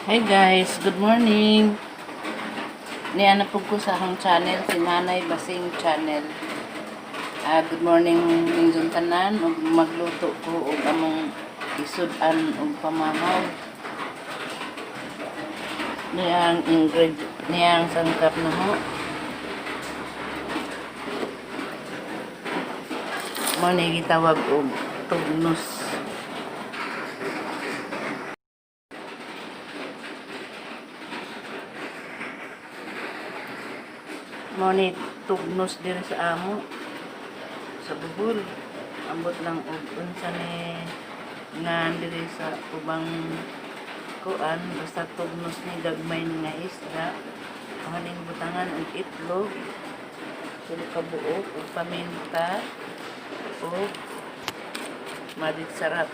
Hi guys, good morning. Niana po ko sa akong channel, si Nanay Basing Channel. Good morning mingon tanan ug magluto ko og among isud-an og pamamaw. Niyang sangkap na ho. Mao ni gitawag og tugnos. Mao ni tugnos diri sa amo sa Bohol. Ambot lang og unsa ni nga diri sa ubang kuan basta tugnos ni gagmay nga isda. Kaning butangan og itlog, tulo ka buok ug paminta ug madit sarap.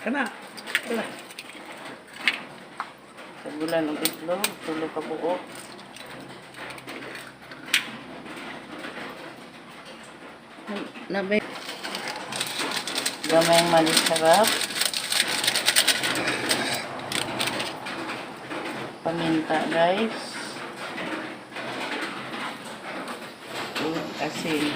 Kana. Wala. Sagulan ng itlog, tulo ka buok. Nabay. Gamay ang malis sarap. Paminta guys. Asin.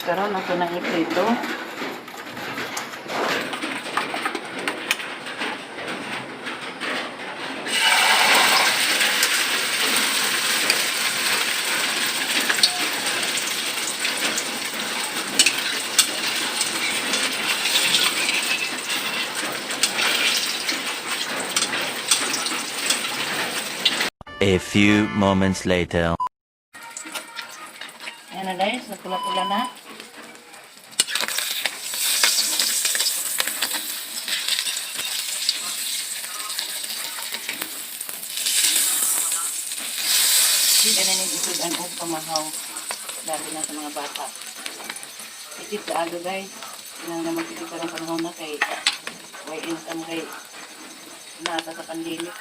Karon ako nang iprito. A few moments later. Ayan na guys, napula-pula na. Hindi na nag-isod ang pamahaw. Lalo na sa mga bata. Itip sa alo guys. Hindi na magtitip ka ng panahon na kay way income kay nasa sa pandemic.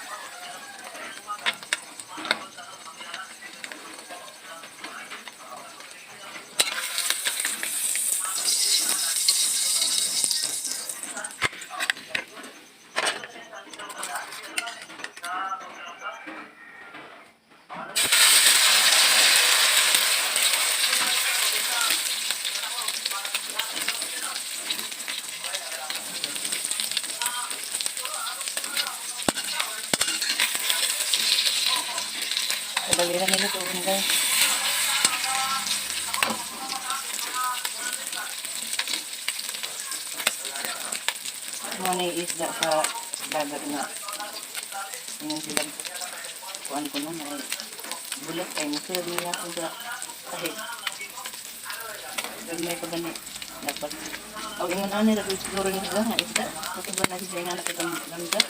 Balira nila tuwin guys. Muna yung isda sa dagat nga. Yung sila kuhan ko nun ay bulat ay musul nila ko sa kahit. Gagmay pa gani. Dapat. O ingon ano nila siguro yung sila nga isda. Kasi ba na sila nga nakitang langga.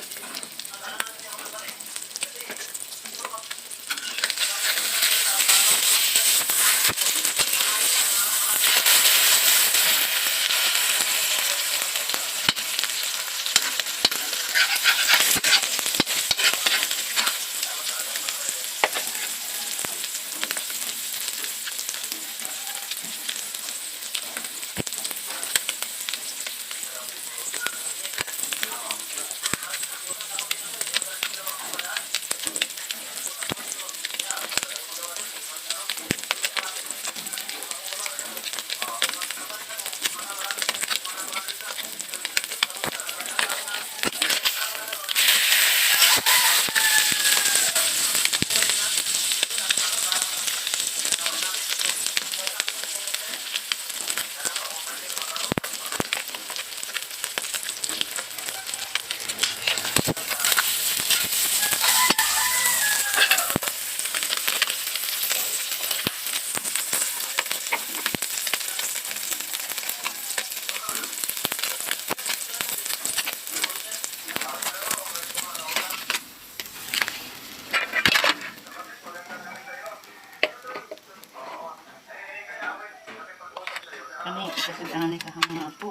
Kasi ang ni kahang mga po.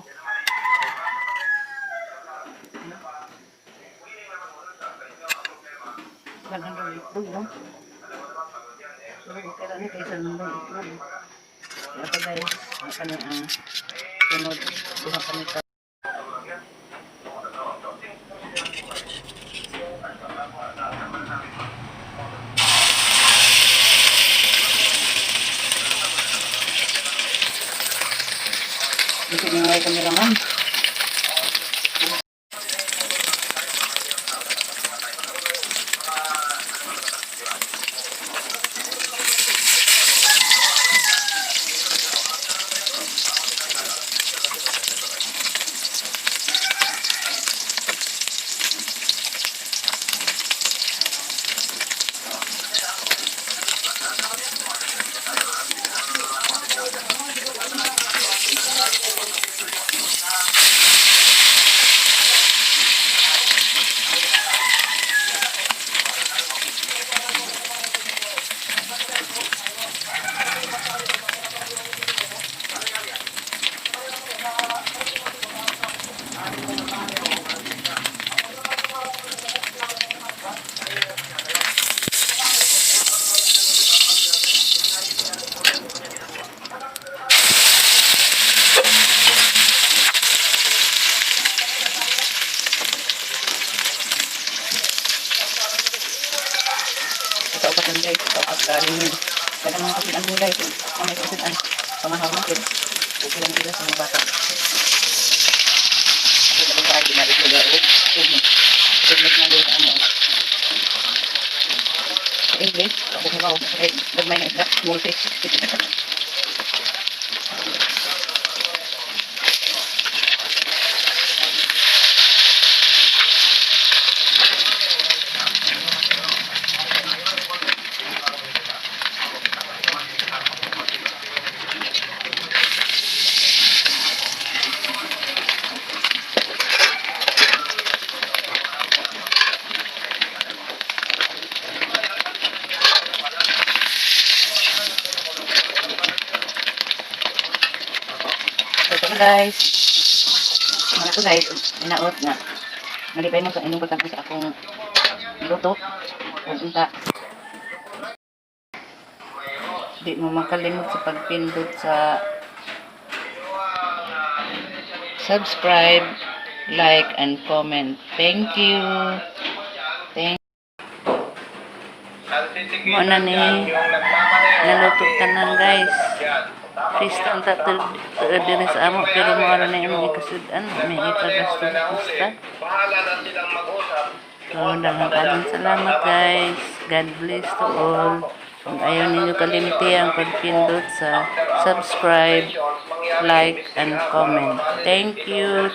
Lagang daw itlog, no? So, okay lang ni kaysa nung itlog. Kaya pa guys, ang kanya ang sunod. Duha pa nito. Ito na nga yung kameraman. Ito pa guys, ito pa kanin yun. Kaya naman kasi ang gulay, kung may kasi ang pamahaw natin, okay lang sila sa mga bata. Ito na ba ay ginalik ko garo? Tugnos na doon sa ano. Sa English, ako habaw, nagmay na isa, small fish. Ito guys, mga to guys, inaot nga. Nalipay mo sa inyong pagkakita sa akong luto. Kung unta. Di mo makalimot sa pagpindot sa subscribe, like, and comment. Thank you. Mo na ni naluto ka na guys. Fish ang tatul din sa amo pero mo na yung ikasudan may ikagasto gusta. So daghang salamat guys. God bless to all. Kung ayaw ninyo kalimiti ang pagpindot sa subscribe, like, and comment. Thank you.